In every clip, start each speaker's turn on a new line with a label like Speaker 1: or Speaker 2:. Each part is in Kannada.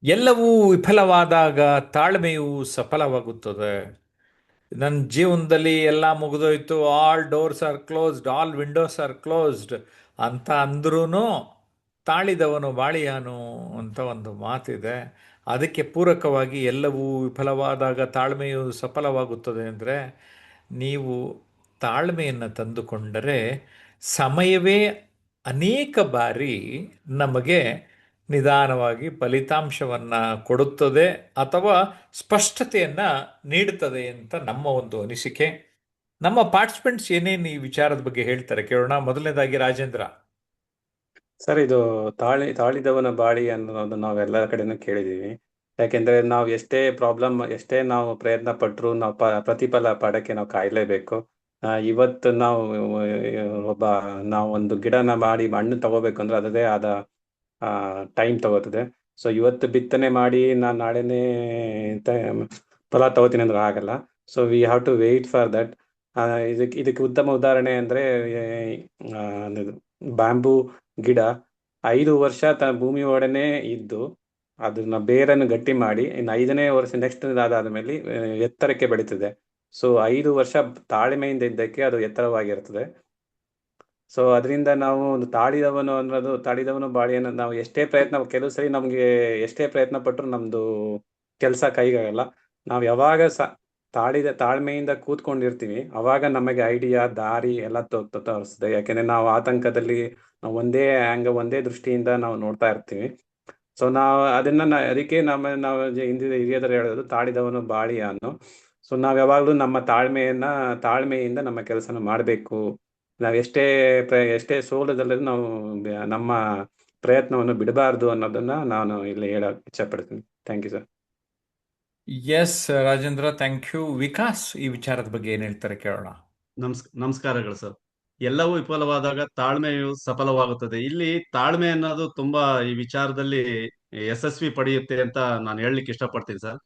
Speaker 1: ಎಲ್ಲವೂ ವಿಫಲವಾದಾಗ ತಾಳ್ಮೆಯು ಸಫಲವಾಗುತ್ತದೆ. ನನ್ನ ಜೀವನದಲ್ಲಿ ಎಲ್ಲ ಮುಗಿದೋಯ್ತು, all doors are closed, all Windows are closed ಅಂತ ಅಂದ್ರೂ ತಾಳಿದವನು ಬಾಳಿಯಾನು ಅಂತ ಒಂದು ಮಾತಿದೆ. ಅದಕ್ಕೆ ಪೂರಕವಾಗಿ ಎಲ್ಲವೂ ವಿಫಲವಾದಾಗ ತಾಳ್ಮೆಯು ಸಫಲವಾಗುತ್ತದೆ ಅಂದರೆ, ನೀವು ತಾಳ್ಮೆಯನ್ನು ತಂದುಕೊಂಡರೆ ಸಮಯವೇ ಅನೇಕ ಬಾರಿ ನಮಗೆ ನಿಧಾನವಾಗಿ ಫಲಿತಾಂಶವನ್ನು ಕೊಡುತ್ತದೆ ಅಥವಾ ಸ್ಪಷ್ಟತೆಯನ್ನು ನೀಡುತ್ತದೆ ಅಂತ ನಮ್ಮ ಒಂದು ಅನಿಸಿಕೆ. ನಮ್ಮ ಪಾರ್ಟಿಸಿಪೆಂಟ್ಸ್ ಏನೇನು ಈ ವಿಚಾರದ ಬಗ್ಗೆ ಹೇಳ್ತಾರೆ ಕೇಳೋಣ. ಮೊದಲನೇದಾಗಿ ರಾಜೇಂದ್ರ.
Speaker 2: ಸರ್, ಇದು ತಾಳಿದವನ ಬಾಳಿ ಅನ್ನೋದು ನಾವೆಲ್ಲ ಕಡೆನೂ ಕೇಳಿದೀವಿ. ಯಾಕೆಂದ್ರೆ ನಾವು ಎಷ್ಟೇ ನಾವು ಪ್ರಯತ್ನ ಪಟ್ಟರು ನಾವು ಪ್ರತಿಫಲ ಪಡಕ್ಕೆ ನಾವು ಕಾಯಲೇಬೇಕು. ಇವತ್ತು ನಾವು ಒಂದು ಗಿಡನ ಮಾಡಿ ಹಣ್ಣು ತಗೋಬೇಕು ಅಂದ್ರೆ ಅದದೇ ಆದ ಟೈಮ್ ತಗೋತದೆ. ಸೊ ಇವತ್ತು ಬಿತ್ತನೆ ಮಾಡಿ ನಾನು ನಾಳೆನೇ ತ- ಫಲ ತಗೋತೀನಿ ಅಂದ್ರೆ ಆಗಲ್ಲ. So we have to wait for that. ಇದಕ್ಕೆ ಉತ್ತಮ ಉದಾಹರಣೆ ಅಂದ್ರೆ ಬ್ಯಾಂಬೂ ಗಿಡ 5 ವರ್ಷ ಭೂಮಿ ಒಡನೆ ಇದ್ದು ಅದನ್ನ ಬೇರನ್ನು ಗಟ್ಟಿ ಮಾಡಿ ಇನ್ನು 5ನೇ ವರ್ಷ ನೆಕ್ಸ್ಟ್ ಅದಾದ್ಮೇಲೆ ಎತ್ತರಕ್ಕೆ ಬೆಳೀತದೆ. ಸೊ 5 ವರ್ಷ ತಾಳ್ಮೆಯಿಂದ ಇದ್ದಕ್ಕೆ ಅದು ಎತ್ತರವಾಗಿರ್ತದೆ. ಸೊ ಅದರಿಂದ ನಾವು ಒಂದು ತಾಳಿದವನು ಬಾಳಿಯನ್ನು ನಾವು ಕೆಲವು ಸರಿ ನಮಗೆ ಎಷ್ಟೇ ಪ್ರಯತ್ನ ಪಟ್ಟರು ನಮ್ದು ಕೆಲಸ ಕೈಗಾಗಲ್ಲ. ನಾವು ಯಾವಾಗ ತಾಳ್ಮೆಯಿಂದ ಕೂತ್ಕೊಂಡಿರ್ತೀವಿ ಅವಾಗ ನಮಗೆ ಐಡಿಯಾ ದಾರಿ ಎಲ್ಲ ತೋರಿಸ್ತದೆ. ಯಾಕೆಂದ್ರೆ ನಾವು ಆತಂಕದಲ್ಲಿ ನಾವು ಒಂದೇ ದೃಷ್ಟಿಯಿಂದ ನಾವು ನೋಡ್ತಾ ಇರ್ತೀವಿ. ಸೊ ಅದಕ್ಕೆ ನಾವು ಹಿಂದಿನ ಹಿರಿಯರು ಹೇಳೋದು ತಾಳಿದವನು ಬಾಳಿಯಾನು. ಸೊ ನಾವ್ ಯಾವಾಗ್ಲೂ ತಾಳ್ಮೆಯಿಂದ ನಮ್ಮ ಕೆಲಸನ ಮಾಡಬೇಕು. ನಾವು ಎಷ್ಟೇ ಸೋಲದಲ್ಲಿ ನಾವು ನಮ್ಮ ಪ್ರಯತ್ನವನ್ನು ಬಿಡಬಾರ್ದು ಅನ್ನೋದನ್ನ ನಾನು ಇಲ್ಲಿ ಹೇಳಕ್ ಇಚ್ಛಪಡ್ತೀನಿ. Thank you sir.
Speaker 1: Yes Rajendra, thank you. Vikas ಈ ವಿಚಾರದ ಬಗ್ಗೆ ಏನು ಹೇಳ್ತಾರೆ ಕೇಳೋಣ.
Speaker 3: ನಮಸ್ಕಾರಗಳು ಸರ್. ಎಲ್ಲವೂ ವಿಫಲವಾದಾಗ ತಾಳ್ಮೆಯು ಸಫಲವಾಗುತ್ತದೆ. ಇಲ್ಲಿ ತಾಳ್ಮೆ ಅನ್ನೋದು ತುಂಬಾ ಈ ವಿಚಾರದಲ್ಲಿ ಯಶಸ್ವಿ ಪಡೆಯುತ್ತೆ ಅಂತ ನಾನು ಹೇಳಲಿಕ್ಕೆ ಇಷ್ಟಪಡ್ತೀನಿ ಸರ್.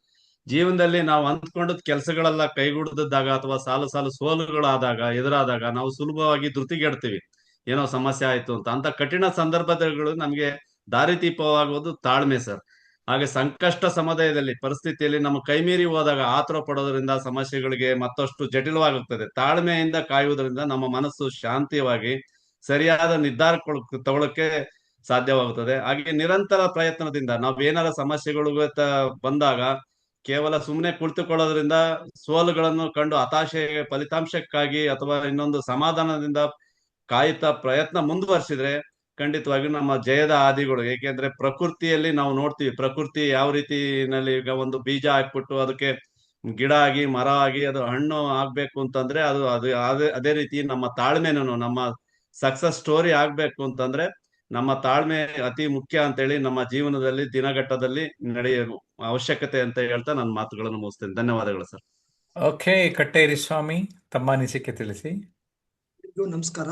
Speaker 3: ಜೀವನದಲ್ಲಿ ನಾವು ಅಂದ್ಕೊಂಡದ್ ಕೆಲಸಗಳೆಲ್ಲ ಕೈಗೂಡದಿದ್ದಾಗ ಅಥವಾ ಸಾಲು ಸಾಲು ಎದುರಾದಾಗ ನಾವು ಸುಲಭವಾಗಿ ಧೃತಿಗೆಡ್ತೀವಿ. ಏನೋ ಸಮಸ್ಯೆ ಆಯ್ತು ಅಂತ ಕಠಿಣ ಸಂದರ್ಭಗಳು ನಮಗೆ ದಾರಿದೀಪವಾಗುವುದು ತಾಳ್ಮೆ ಸರ್. ಹಾಗೆ ಸಂಕಷ್ಟ ಸಮಯದಲ್ಲಿ ಪರಿಸ್ಥಿತಿಯಲ್ಲಿ ನಮ್ಮ ಕೈಮೀರಿ ಹೋದಾಗ ಆತುರ ಪಡೋದ್ರಿಂದ ಸಮಸ್ಯೆಗಳಿಗೆ ಮತ್ತಷ್ಟು ಜಟಿಲವಾಗುತ್ತದೆ. ತಾಳ್ಮೆಯಿಂದ ಕಾಯುವುದರಿಂದ ನಮ್ಮ ಮನಸ್ಸು ಶಾಂತಿಯಾಗಿ ಸರಿಯಾದ ನಿರ್ಧಾರ ತಗೊಳ್ಳಕ್ಕೆ ಸಾಧ್ಯವಾಗುತ್ತದೆ. ಹಾಗೆ ನಿರಂತರ ಪ್ರಯತ್ನದಿಂದ ನಾವೇನಾರ ಸಮಸ್ಯೆಗಳು ಬಂದಾಗ ಕೇವಲ ಸುಮ್ಮನೆ ಕುಳಿತುಕೊಳ್ಳೋದ್ರಿಂದ ಸೋಲುಗಳನ್ನು ಕಂಡು ಫಲಿತಾಂಶಕ್ಕಾಗಿ ಅಥವಾ ಇನ್ನೊಂದು ಸಮಾಧಾನದಿಂದ ಕಾಯುತ್ತಾ ಪ್ರಯತ್ನ ಮುಂದುವರಿಸಿದ್ರೆ ಖಂಡಿತವಾಗಿಯೂ ನಮ್ಮ ಜಯದ ಹಾದಿಗಳು. ಏಕೆಂದ್ರೆ ಪ್ರಕೃತಿಯಲ್ಲಿ ನಾವು ನೋಡ್ತೀವಿ, ಪ್ರಕೃತಿ ಯಾವ ರೀತಿನಲ್ಲಿ ಈಗ ಒಂದು ಬೀಜ ಹಾಕ್ಬಿಟ್ಟು ಅದಕ್ಕೆ ಗಿಡ ಆಗಿ ಮರ ಆಗಿ ಅದು ಹಣ್ಣು ಆಗ್ಬೇಕು ಅಂತಂದ್ರೆ ಅದೇ ರೀತಿ ನಮ್ಮ ತಾಳ್ಮೆನೂ ನಮ್ಮ ಸಕ್ಸಸ್ ಸ್ಟೋರಿ ಆಗ್ಬೇಕು ಅಂತಂದ್ರೆ ನಮ್ಮ ತಾಳ್ಮೆ ಅತಿ ಮುಖ್ಯ ಅಂತೇಳಿ ನಮ್ಮ ಜೀವನದಲ್ಲಿ ದಿನಘಟ್ಟದಲ್ಲಿ ನಡೆಯುವ ಅವಶ್ಯಕತೆ ಅಂತ ಹೇಳ್ತಾ ನನ್ನ ಮಾತುಗಳನ್ನು ಮುಗಿಸ್ತೇನೆ. ಧನ್ಯವಾದಗಳು ಸರ್.
Speaker 1: ಓಕೆ, ಕಟ್ಟೇರಿ ಸ್ವಾಮಿ, ತಮ್ಮ ಅನಿಸಿಕೆ ತಿಳಿಸಿ.
Speaker 4: ಎಲ್ರಿಗೂ ನಮಸ್ಕಾರ.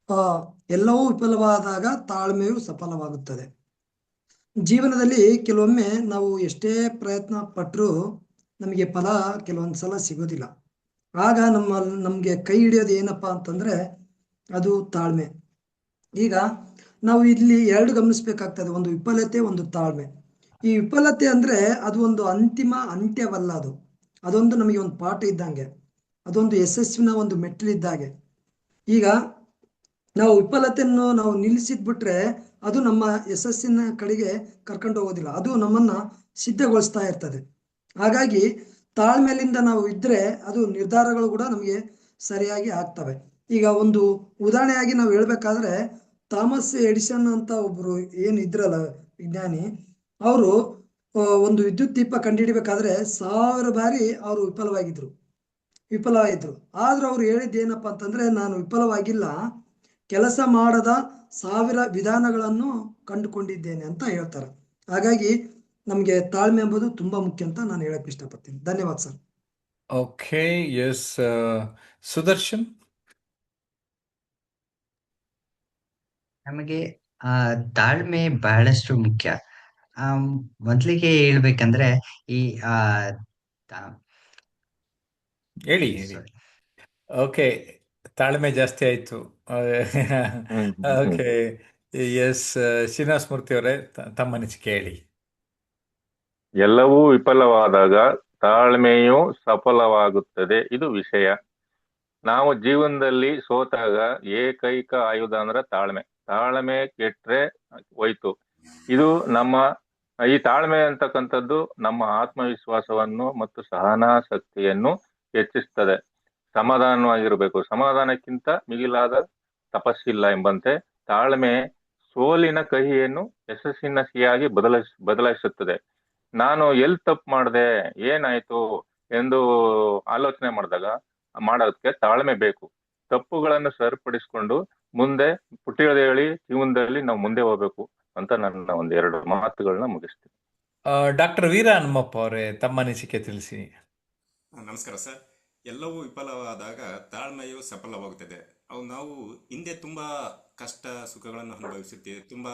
Speaker 4: ಆ ಎಲ್ಲವೂ ವಿಫಲವಾದಾಗ ತಾಳ್ಮೆಯು ಸಫಲವಾಗುತ್ತದೆ. ಜೀವನದಲ್ಲಿ ಕೆಲವೊಮ್ಮೆ ನಾವು ಎಷ್ಟೇ ಪ್ರಯತ್ನ ಪಟ್ಟರೂ ನಮಗೆ ಫಲ ಕೆಲವೊಂದ್ಸಲ ಸಿಗೋದಿಲ್ಲ. ಆಗ ನಮ್ಗೆ ಕೈ ಹಿಡಿಯೋದು ಏನಪ್ಪಾ ಅಂತಂದ್ರೆ ಅದು ತಾಳ್ಮೆ. ಈಗ ನಾವು ಇಲ್ಲಿ ಎರಡು ಗಮನಿಸ್ಬೇಕಾಗ್ತದೆ, ಒಂದು ವಿಫಲತೆ, ಒಂದು ತಾಳ್ಮೆ. ಈ ವಿಫಲತೆ ಅಂದ್ರೆ ಅದು ಒಂದು ಅಂತಿಮ ಅಂತ್ಯವಲ್ಲ, ಅದೊಂದು ನಮಗೆ ಒಂದು ಪಾಠ ಇದ್ದಂಗೆ, ಅದೊಂದು ಯಶಸ್ವಿನ ಒಂದು ಮೆಟ್ಟಿಲಿದ್ದಾಗೆ. ಈಗ ನಾವು ವಿಫಲತೆಯನ್ನು ನಾವು ನಿಲ್ಲಿಸಿದ್ಬಿಟ್ರೆ ಅದು ನಮ್ಮ ಯಶಸ್ಸಿನ ಕಡೆಗೆ ಕರ್ಕೊಂಡು ಹೋಗೋದಿಲ್ಲ, ಅದು ನಮ್ಮನ್ನ ಸಿದ್ಧಗೊಳಿಸ್ತಾ ಇರ್ತದೆ. ಹಾಗಾಗಿ ತಾಳ್ಮೆಯಿಂದ ನಾವು ಇದ್ರೆ ಅದು ನಿರ್ಧಾರಗಳು ಕೂಡ ನಮಗೆ ಸರಿಯಾಗಿ ಆಗ್ತವೆ. ಈಗ ಒಂದು ಉದಾಹರಣೆಯಾಗಿ ನಾವು ಹೇಳ್ಬೇಕಾದ್ರೆ ಥಾಮಸ್ ಎಡಿಸನ್ ಅಂತ ಒಬ್ರು ಏನು ಇದ್ರಲ್ಲ ವಿಜ್ಞಾನಿ, ಅವರು ಒಂದು ವಿದ್ಯುತ್ ದೀಪ ಕಂಡುಹಿಡಿಬೇಕಾದ್ರೆ 1000 ಬಾರಿ ಅವರು ವಿಫಲವಾಗಿದ್ರು. ಆದ್ರೂ ಅವ್ರು ಹೇಳಿದ್ದು ಏನಪ್ಪಾ ಅಂತಂದ್ರೆ, ನಾನು ವಿಫಲವಾಗಿಲ್ಲ, ಕೆಲಸ ಮಾಡದ 1000 ವಿಧಾನಗಳನ್ನು ಕಂಡುಕೊಂಡಿದ್ದೇನೆ ಅಂತ ಹೇಳ್ತಾರೆ. ಹಾಗಾಗಿ ನಮ್ಗೆ ತಾಳ್ಮೆ ಎಂಬುದು ತುಂಬಾ ಮುಖ್ಯ ಅಂತ ನಾನು ಹೇಳಕ್ ಇಷ್ಟಪಡ್ತೀನಿ. ಧನ್ಯವಾದ ಸರ್.
Speaker 1: Okay, S Sudarshan.
Speaker 5: ನಮಗೆ ತಾಳ್ಮೆ ಬಹಳಷ್ಟು ಮುಖ್ಯ. ಮೊದಲಿಗೆ ಹೇಳ್ಬೇಕಂದ್ರೆ ಈ ಆ ತಾ-
Speaker 1: ಹೇಳಿ.
Speaker 5: sorry.
Speaker 1: ಓಕೆ, ತಾಳ್ಮೆ ಜಾಸ್ತಿ ಆಯಿತು. ಓಕೆ, ಎಸ್ ಶ್ರೀನಿವಾಸ ಮೂರ್ತಿ ಅವರೇ, ತಮ್ಮ ಅನಿಸಿಕೆ ಹೇಳಿ.
Speaker 6: ಎಲ್ಲವೂ ವಿಫಲವಾದಾಗ ತಾಳ್ಮೆಯೂ ಸಫಲವಾಗುತ್ತದೆ. ಇದು ವಿಷಯ. ನಾವು ಜೀವನದಲ್ಲಿ ಸೋತಾಗ ಏಕೈಕ ಆಯುಧ ಅಂದ್ರೆ ತಾಳ್ಮೆ. ತಾಳ್ಮೆ ಕೆಟ್ರೆ ಹೋಯ್ತು. ಇದು ಈ ತಾಳ್ಮೆ ಅಂತಕ್ಕಂಥದ್ದು ನಮ್ಮ ಆತ್ಮವಿಶ್ವಾಸವನ್ನು ಮತ್ತು ಸಹನಾಸಕ್ತಿಯನ್ನು ಹೆಚ್ಚಿಸ್ತದೆ. ಸಮಾಧಾನವಾಗಿರ್ಬೇಕು. ಸಮಾಧಾನಕ್ಕಿಂತ ಮಿಗಿಲಾದ ತಪಸ್ಸಿಲ್ಲ ಎಂಬಂತೆ ತಾಳ್ಮೆ ಸೋಲಿನ ಕಹಿಯನ್ನು ಯಶಸ್ಸಿನ ಸಿಹಿಯಾಗಿ ಬದಲಾಯಿಸುತ್ತದೆ. ನಾನು ಎಲ್ಲಿ ತಪ್ಪು ಮಾಡಿದೆ, ಏನಾಯ್ತು ಎಂದು ಆಲೋಚನೆ ಮಾಡೋದಕ್ಕೆ ತಾಳ್ಮೆ ಬೇಕು. ತಪ್ಪುಗಳನ್ನು ಸರಿಪಡಿಸಿಕೊಂಡು ಮುಂದೆ ಪುಟಿಯದೇಳಿ ಜೀವನದಲ್ಲಿ ನಾವು ಮುಂದೆ ಹೋಗ್ಬೇಕು ಅಂತ ನನ್ನ ಒಂದೆರಡು ಮಾತುಗಳನ್ನ ಮುಗಿಸ್ತೀನಿ.
Speaker 1: ಡಾಕ್ಟರ್ ವೀರ ಹನುಮಪ್ಪ ಅವರೇ, ತಮ್ಮ ಅನಿಸಿಕೆ ತಿಳಿಸಿ.
Speaker 7: ನಮಸ್ಕಾರ ಸರ್. ಎಲ್ಲವೂ ವಿಫಲವಾದಾಗ ತಾಳ್ಮೆಯು ಸಫಲವಾಗುತ್ತದೆ. ನಾವು ಹಿಂದೆ ತುಂಬ ಕಷ್ಟ ಸುಖಗಳನ್ನು ಅನುಭವಿಸುತ್ತೇವೆ, ತುಂಬ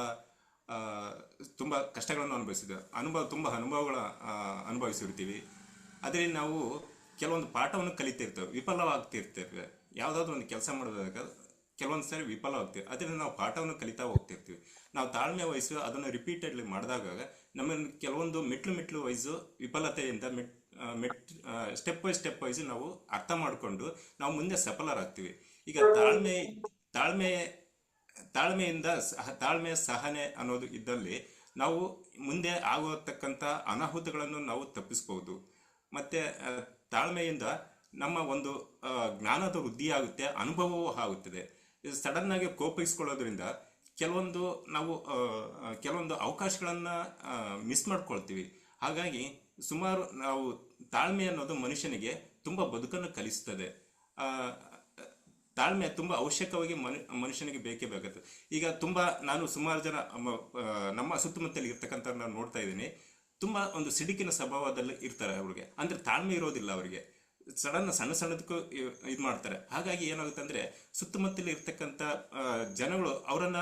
Speaker 7: ಕಷ್ಟಗಳನ್ನು ಅನುಭವಿಸಿದ್ದೇವೆ, ತುಂಬ ಅನುಭವಗಳ ಅನುಭವಿಸಿರ್ತೀವಿ. ಅದರಲ್ಲಿ ನಾವು ಕೆಲವೊಂದು ಪಾಠವನ್ನು ಕಲಿತಿರ್ತೇವೆ, ವಿಫಲವಾಗ್ತಿರ್ತೇವೆ. ಯಾವುದಾದ್ರೂ ಒಂದು ಕೆಲಸ ಮಾಡೋದಾಗ ಕೆಲವೊಂದು ಸಾರಿ ವಿಫಲವಾಗ್ತೀವಿ. ಅದರಿಂದ ನಾವು ಪಾಠವನ್ನು ಕಲಿತಾ ಹೋಗ್ತಿರ್ತೀವಿ. ನಾವು ತಾಳ್ಮೆ ವಹಿಸಿ ಅದನ್ನು ರಿಪೀಟೆಡ್ಲಿ ಮಾಡಿದಾಗ ನಮ್ಮನ್ನು ಕೆಲವೊಂದು ಮೆಟ್ಲು ವೈಸು ವಿಫಲತೆಯಿಂದ ಸ್ಟೆಪ್ ಬೈ ಸ್ಟೆಪ್ ವೈಸ್ ನಾವು ಅರ್ಥ ಮಾಡಿಕೊಂಡು ನಾವು ಮುಂದೆ ಸಫಲರಾಗ್ತೀವಿ. ಈಗ ತಾಳ್ಮೆ ಸಹನೆ ಅನ್ನೋದು ಇದ್ದಲ್ಲಿ ನಾವು ಮುಂದೆ ಆಗುವತಕ್ಕಂಥ ಅನಾಹುತಗಳನ್ನು ನಾವು ತಪ್ಪಿಸ್ಬೋದು. ಮತ್ತೆ ತಾಳ್ಮೆಯಿಂದ ನಮ್ಮ ಒಂದು ಜ್ಞಾನದ ವೃದ್ಧಿ ಆಗುತ್ತೆ, ಅನುಭವವೂ ಆಗುತ್ತದೆ. ಸಡನ್ ಆಗಿ ಕೋಪಿಸ್ಕೊಳ್ಳೋದ್ರಿಂದ ಕೆಲವೊಂದು ಅವಕಾಶಗಳನ್ನು ಮಿಸ್ ಮಾಡ್ಕೊಳ್ತೀವಿ. ಹಾಗಾಗಿ ನಾವು ತಾಳ್ಮೆ ಅನ್ನೋದು ಮನುಷ್ಯನಿಗೆ ತುಂಬ ಬದುಕನ್ನು ಕಲಿಸ್ತದೆ. ತಾಳ್ಮೆ ತುಂಬ ಅವಶ್ಯಕವಾಗಿ ಮನುಷ್ಯನಿಗೆ ಬೇಕೇ ಬೇಕಾಗ್ತದೆ. ಈಗ ನಾನು ಸುಮಾರು ಜನ ನಮ್ಮ ಸುತ್ತಮುತ್ತಲು ಇರ್ತಕ್ಕಂಥ ನಾನು ನೋಡ್ತಾ ಇದ್ದೀನಿ, ತುಂಬ ಒಂದು ಸಿಡುಕಿನ ಸ್ವಭಾವದಲ್ಲಿ ಇರ್ತಾರೆ. ಅವ್ರಿಗೆ ಅಂದ್ರೆ ತಾಳ್ಮೆ ಇರೋದಿಲ್ಲ. ಅವರಿಗೆ ಸಣ್ಣದಕ್ಕೂ ಇದು ಮಾಡ್ತಾರೆ. ಹಾಗಾಗಿ ಏನಾಗುತ್ತೆ ಅಂದ್ರೆ ಸುತ್ತಮುತ್ತಲು ಇರ್ತಕ್ಕಂಥ ಜನಗಳು ಅವರನ್ನ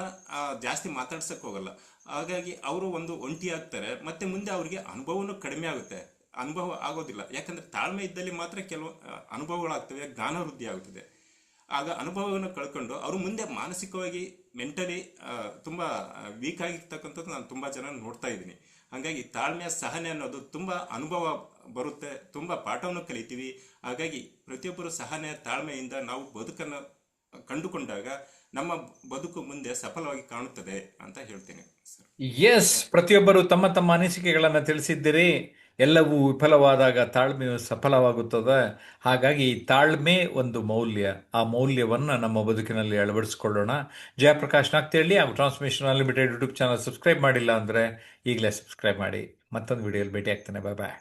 Speaker 7: ಜಾಸ್ತಿ ಮಾತಾಡ್ಸಕ್ ಹೋಗಲ್ಲ. ಹಾಗಾಗಿ ಅವರು ಒಂದು ಒಂಟಿ ಆಗ್ತಾರೆ. ಮತ್ತೆ ಮುಂದೆ ಅವರಿಗೆ ಅನುಭವನೂ ಕಡಿಮೆ ಆಗುತ್ತೆ, ಅನುಭವ ಆಗೋದಿಲ್ಲ. ಯಾಕಂದ್ರೆ ತಾಳ್ಮೆ ಇದ್ದಲ್ಲಿ ಮಾತ್ರ ಕೆಲವು ಅನುಭವಗಳಾಗ್ತವೆ, ಜ್ಞಾನ ವೃದ್ಧಿ ಆಗುತ್ತದೆ. ಆಗ ಅನುಭವವನ್ನು ಕಳ್ಕೊಂಡು ಅವರು ಮುಂದೆ ಮಾನಸಿಕವಾಗಿ ಮೆಂಟಲಿ ತುಂಬ ವೀಕ್ ಆಗಿರ್ತಕ್ಕಂಥದ್ದು ನಾನು ತುಂಬ ಜನ ನೋಡ್ತಾ ಇದ್ದೀನಿ. ಹಾಗಾಗಿ ತಾಳ್ಮೆಯ ಸಹನೆ ಅನ್ನೋದು ತುಂಬ ಅನುಭವ ಬರುತ್ತೆ, ತುಂಬ ಪಾಠವನ್ನು ಕಲಿತೀವಿ. ಹಾಗಾಗಿ ಪ್ರತಿಯೊಬ್ಬರು ಸಹನೆ ತಾಳ್ಮೆಯಿಂದ ನಾವು ಬದುಕನ್ನು ಕಂಡುಕೊಂಡಾಗ ನಮ್ಮ ಬದುಕು ಮುಂದೆ ಸಫಲವಾಗಿ ಕಾಣುತ್ತದೆ ಅಂತ ಹೇಳ್ತೇನೆ ಸರ್.
Speaker 1: ಎಸ್, ಪ್ರತಿಯೊಬ್ಬರು ತಮ್ಮ ತಮ್ಮ ಅನಿಸಿಕೆಗಳನ್ನು ತಿಳಿಸಿದ್ದೀರಿ. ಎಲ್ಲವೂ ವಿಫಲವಾದಾಗ ತಾಳ್ಮೆಯು ಸಫಲವಾಗುತ್ತದೆ. ಹಾಗಾಗಿ ತಾಳ್ಮೆ ಒಂದು ಮೌಲ್ಯ. ಆ ಮೌಲ್ಯವನ್ನು ನಮ್ಮ ಬದುಕಿನಲ್ಲಿ ಅಳವಡಿಸ್ಕೊಳ್ಳೋಣ. ಜಯಪ್ರಕಾಶ್ ನಾಗ್ತಿಹಳ್ಳಿ ಹಾಗೂ transmission unlimited YouTube channel subscribe ಮಾಡಿಲ್ಲ ಅಂದರೆ ಈಗಲೇ ಸಬ್ಸ್ಕ್ರೈಬ್ ಮಾಡಿ. ಮತ್ತೊಂದು ವಿಡಿಯೋಲಿ ಭೇಟಿ ಆಗ್ತಾನೆ. ಬಾಯ್ ಬಾಯ್.